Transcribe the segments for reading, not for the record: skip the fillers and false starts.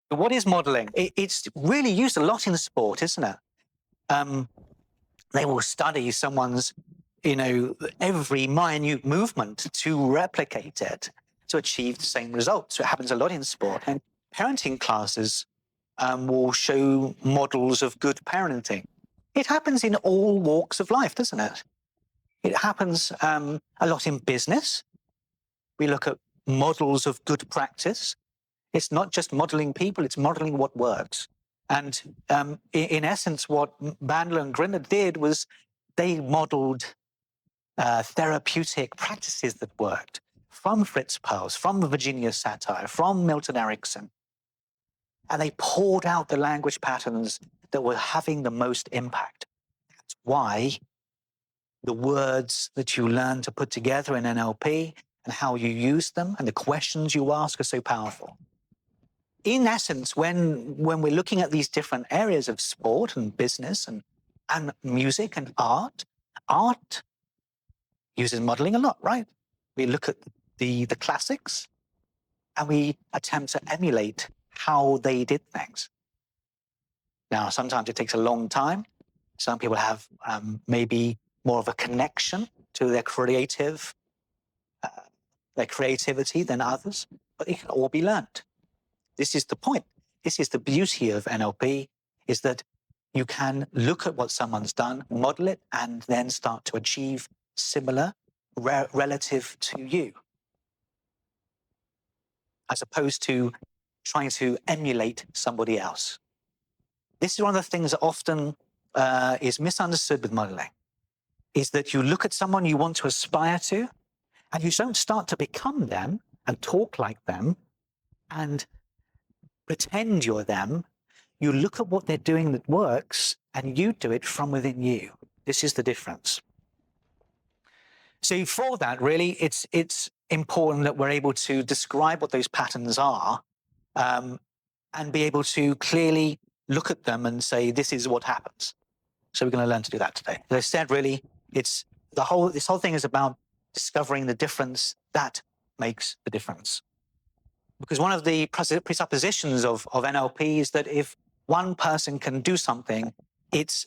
What is modeling? It's really used a lot in sport, isn't it? They will study someone's, every minute movement to replicate it to achieve the same result. So it happens a lot in sport. And parenting classes will show models of good parenting. It happens in all walks of life, doesn't it? It happens a lot in business. We look at models of good practice. It's not just modeling people, it's modeling what works. And in essence, what Bandler and Grinder did was they modeled therapeutic practices that worked from Fritz Perls, from Virginia Satir, from Milton Erickson. And they poured out the language patterns that were having the most impact. That's why the words that you learn to put together in NLP and how you use them and the questions you ask are so powerful. In essence, when we're looking at these different areas of sport and business and music and art uses modeling a lot, right? We look at the classics and we attempt to emulate how they did things. Now, sometimes it takes a long time. Some people have maybe more of a connection to their creativity than others, but it can all be learned. This is the point. This is the beauty of NLP, is that you can look at what someone's done, model it, and then start to achieve similar relative to you, as opposed to trying to emulate somebody else. This is one of the things that often is misunderstood with modeling, is that you look at someone you want to aspire to, and you don't start to become them and talk like them and pretend you're them. You look at what they're doing that works and you do it from within you. This is the difference. So for that, really, it's important that we're able to describe what those patterns are and be able to clearly look at them and say, this is what happens. So we're going to learn to do that today. As I said, really, this whole thing is about discovering the difference that makes the difference. Because one of the presuppositions of NLP is that if one person can do something,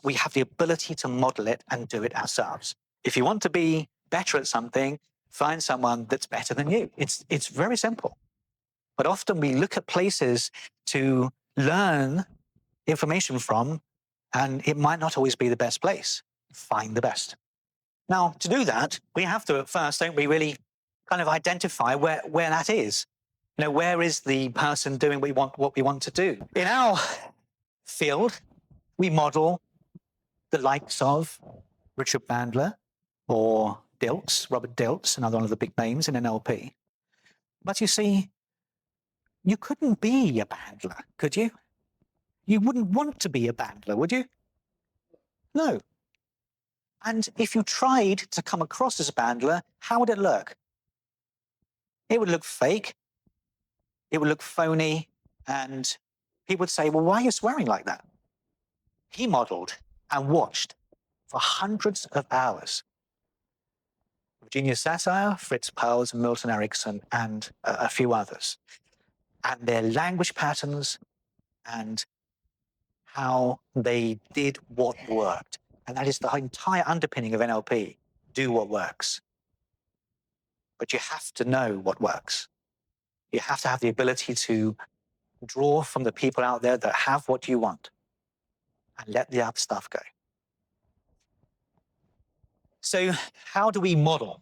we have the ability to model it and do it ourselves. If you want to be better at something, find someone that's better than you. It's very simple. But often we look at places to learn information from, and it might not always be the best place. Find the best. Now, to do that, we have to at first, don't we, really kind of identify where that is. Where is the person doing what we want to do? In our field, we model the likes of Richard Bandler or Robert Dilts, another one of the big names in NLP. But you see, you couldn't be a Bandler, could you? You wouldn't want to be a Bandler, would you? No. And if you tried to come across as a Bandler, how would it look? It would look fake. It would look phony, and people would say, well, why are you swearing like that? He modeled and watched for hundreds of hours Virginia Satir, Fritz Perls, Milton Erickson, and a few others, and their language patterns and how they did what worked. And that is the entire underpinning of NLP, do what works. But you have to know what works. You have to have the ability to draw from the people out there that have what you want and let the other stuff go. So how do we model?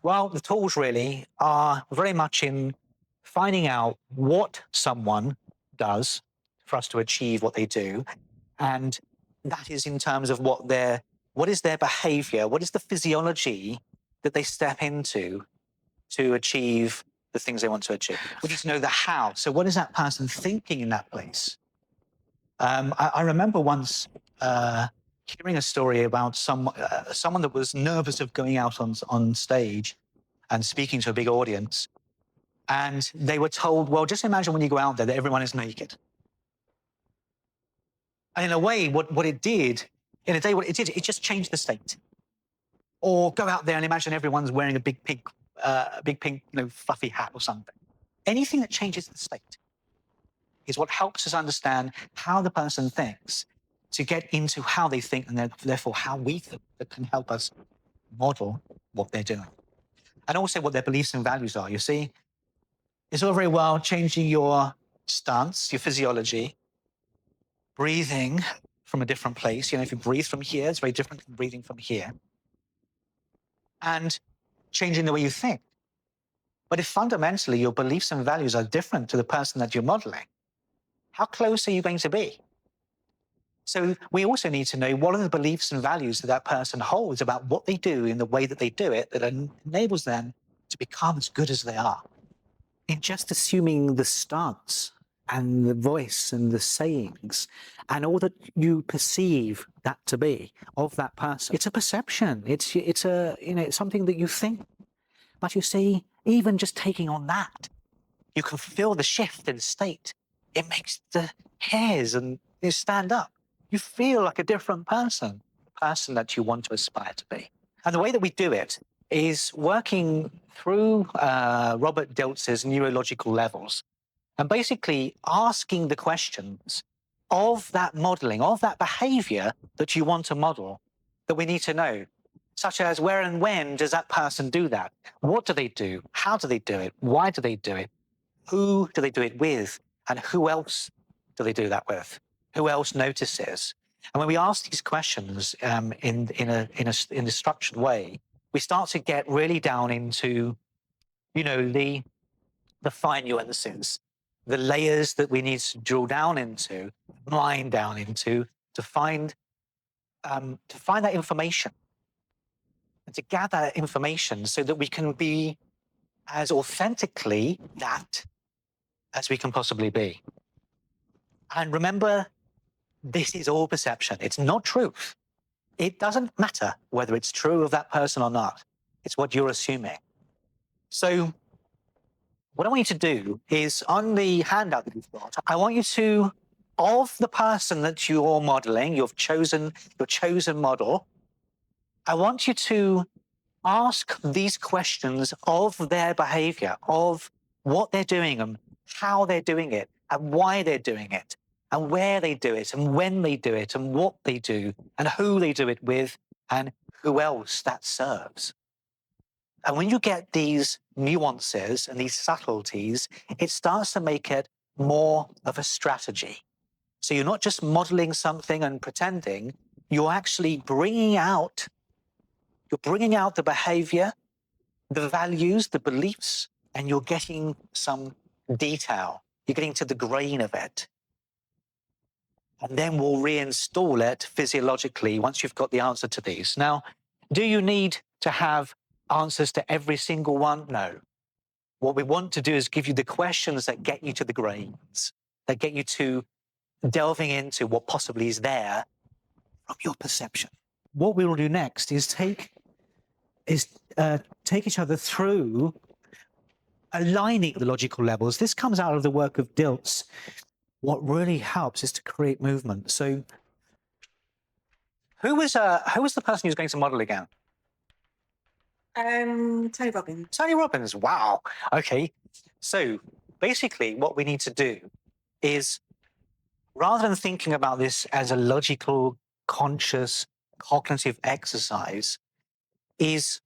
Well, the tools really are very much in finding out what someone does for us to achieve what they do. And that is in terms of what is their behavior, what is the physiology that they step into to achieve the things they want to achieve. We need to know the how. So what is that person thinking in that place? I remember once hearing a story about someone that was nervous of going out on stage and speaking to a big audience. And they were told, well, just imagine when you go out there that everyone is naked. And in a way, what it did, it just changed the state. Or go out there and imagine everyone's wearing a big pink, fluffy hat or something. Anything that changes the state. is what helps us understand how the person thinks, to get into how they think and therefore how we think, that can help us model what they're doing. And also what their beliefs and values are. You see, it's all very well changing your stance, your physiology, breathing from a different place. You know, if you breathe from here, it's very different from breathing from here. And changing the way you think. But if fundamentally your beliefs and values are different to the person that you're modeling, how close are you going to be? So we also need to know what are the beliefs and values that that person holds about what they do in the way that they do it that enables them to become as good as they are. In just assuming the stance and the voice and the sayings and all that you perceive that to be of that person, it's a perception. It's it's something that you think. But you see, even just taking on that, you can feel the shift in state. It makes the hairs and you stand up. You feel like a different person, the person that you want to aspire to be. And the way that we do it is working through Robert Dilts's neurological levels and basically asking the questions of that modeling, of that behavior that you want to model, that we need to know, such as where and when does that person do that? What do they do? How do they do it? Why do they do it? Who do they do it with? And who else do they do that with? Who else notices? And when we ask these questions in a structured way, we start to get really down into, the fine nuances, the layers that we need to drill down into, mine down into, to find that information and to gather that information so that we can be as authentically that as we can possibly be. And remember, this is all perception. It's not truth. It doesn't matter whether it's true of that person or not. It's what you're assuming. So what I want you to do is, on the handout that you've got, I want you to, of the person that you're modeling, your chosen model, I want you to ask these questions of their behavior, of what they're doing and how they're doing it and why they're doing it and where they do it and when they do it and what they do and who they do it with and who else that serves. And when you get these nuances and these subtleties, it starts to make it more of a strategy. So you're not just modeling something and pretending, you're actually bringing out the behavior, the values, the beliefs, and you're getting some detail. You're getting to the grain of it. And then we'll reinstall it physiologically once you've got the answer to these. Now, do you need to have answers to every single one? No. What we want to do is give you the questions that get you to the grains, that get you to delving into what possibly is there from your perception. What we will do next is take each other through aligning the logical levels. This comes out of the work of Dilts. What really helps is to create movement. So who was the person who's going to model again? Tony Robbins. Tony Robbins. Wow. Okay. So basically what we need to do is, rather than thinking about this as a logical, conscious, cognitive exercise, is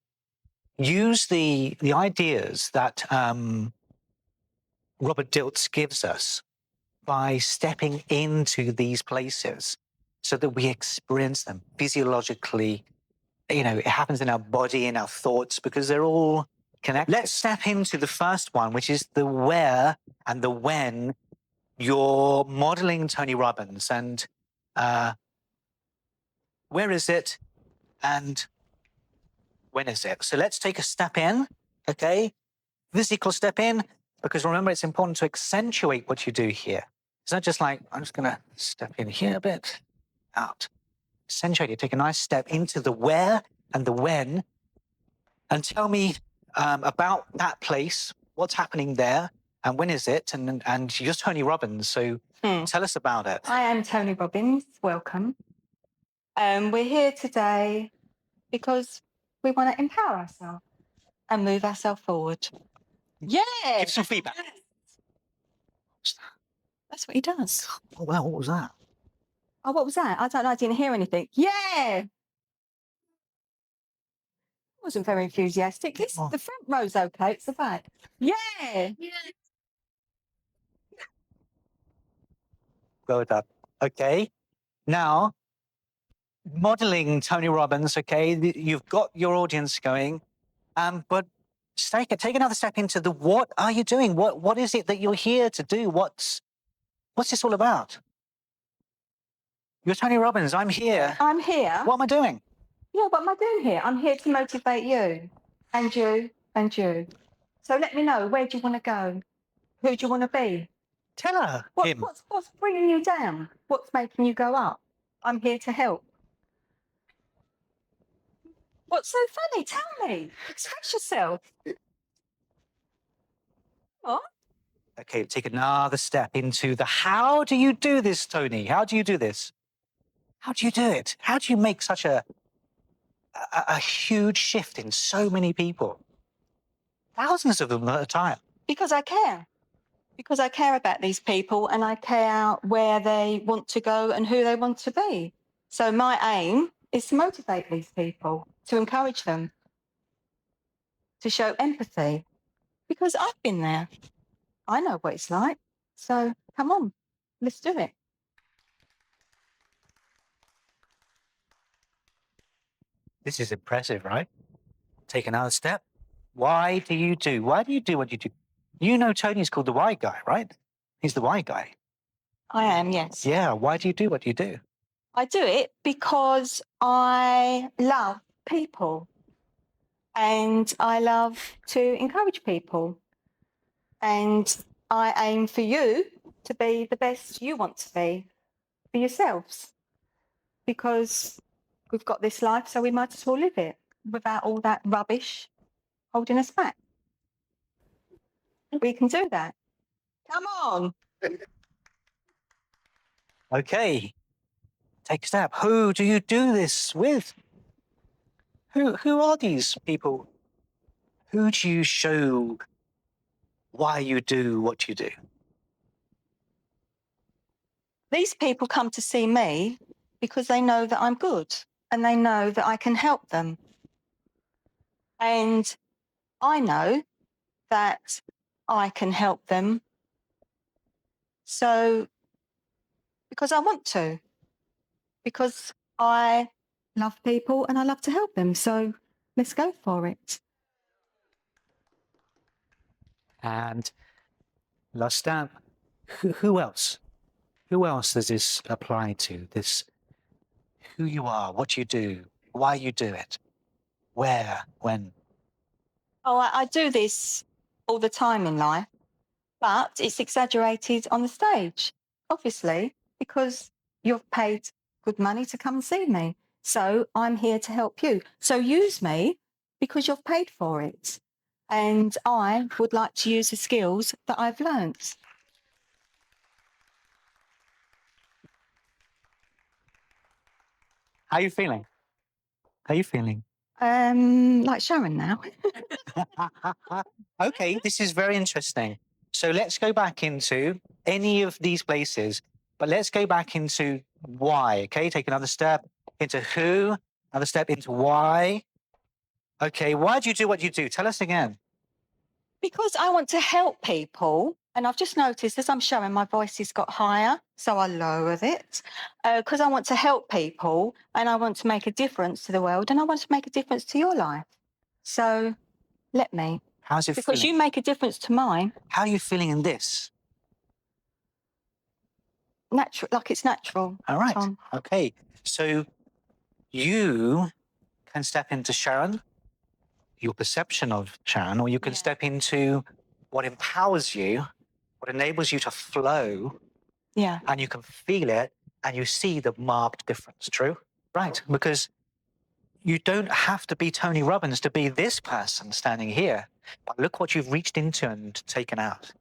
use the ideas that Robert Dilts gives us by stepping into these places so that we experience them physiologically. It happens in our body, in our thoughts, because they're all connected. Let's step into the first one, which is the where and the when you're modeling Tony Robbins. And where is it and when is it? So let's take a step in, okay? Physical step in, because remember, it's important to accentuate what you do here. It's not just like, I'm just going to step in here a bit, out. Accentuate it. Take a nice step into the where and the when, and tell me about that place, what's happening there, and when is it, and you're Tony Robbins, so tell us about it. I am Tony Robbins. Welcome. We're here today because we want to empower ourselves and move ourselves forward. Yeah. Give some feedback. That's what he does. Oh, wow, what was that? Oh, what was that? I don't know. I didn't hear anything. Yeah. Wasn't very enthusiastic. Oh. The front row's okay. It's the back. Yeah. Well done. Okay. Now, modeling Tony Robbins, okay, you've got your audience going, but take another step into the what are you doing? What is it that you're here to do? What's this all about? You're Tony Robbins. I'm here. I'm here. What am I doing? Yeah, what am I doing here? I'm here to motivate you and you and you. So let me know, where do you want to go? Who do you want to be? Tell her. Him. What's bringing you down? What's making you go up? I'm here to help. What's so funny? Tell me. Express yourself. What? Okay, take another step into the how do you do this, Tony? How do you do this? How do you do it? How do you make such a huge shift in so many people? Thousands of them at a time. Because I care. Because I care about these people and I care where they want to go and who they want to be. So my aim is to motivate these people, to encourage them, to show empathy. Because I've been there. I know what it's like. So come on, let's do it. This is impressive, right? Take another step. Why do you do what you do? You know Tony's called the why guy, right? He's the why guy. I am, yes. Yeah, why do you do what you do? I do it because I love people and I love to encourage people. And I aim for you to be the best you want to be for yourselves. Because we've got this life, so we might as well live it without all that rubbish holding us back. We can do that. Come on. Okay, take a step. Who do you do this with? Who are these people? Who do you show why you do what you do? These people come to see me because they know that I'm good and they know that I can help them. And I know that I can help them. So, because I want to, because I love people and I love to help them. So let's go for it. And last step, who else? Who else does this apply to? This, who you are, what you do, why you do it, where, when? Oh, I do this all the time in life, but it's exaggerated on the stage, obviously, because you've paid good money to come and see me. So I'm here to help you. So use me because you've paid for it. And I would like to use the skills that I've learnt. How are you feeling? How are you feeling? Like Sharon now. Okay, this is very interesting. So let's go back into any of these places, but let's go back into why, okay? Take another step into who, another step into why. Okay, why do you do what you do? Tell us again. Because I want to help people. And I've just noticed as I'm showing, my voice has got higher, so I lowered it. Because I want to help people and I want to make a difference to the world and I want to make a difference to your life. So let me. How's it Because feeling? you make a difference to mine. How are you feeling in this? Natural, like it's natural. All right. Tom. Okay. So you can step into Sharon, your perception of Sharon, or you can step into what empowers you, what enables you to flow. Yeah. And you can feel it and you see the marked difference. True? Right. Because you don't have to be Tony Robbins to be this person standing here. But look what you've reached into and taken out,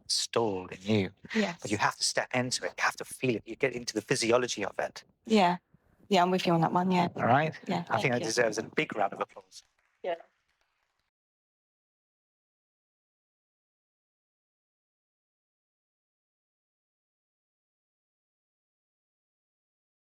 stored in you. Yes. But you have to step into it. You have to feel it. You get into the physiology of it. Yeah. Yeah, I'm with you on that one. Yeah. All right? Yeah. I think that you. deserves a big round of applause. Yeah.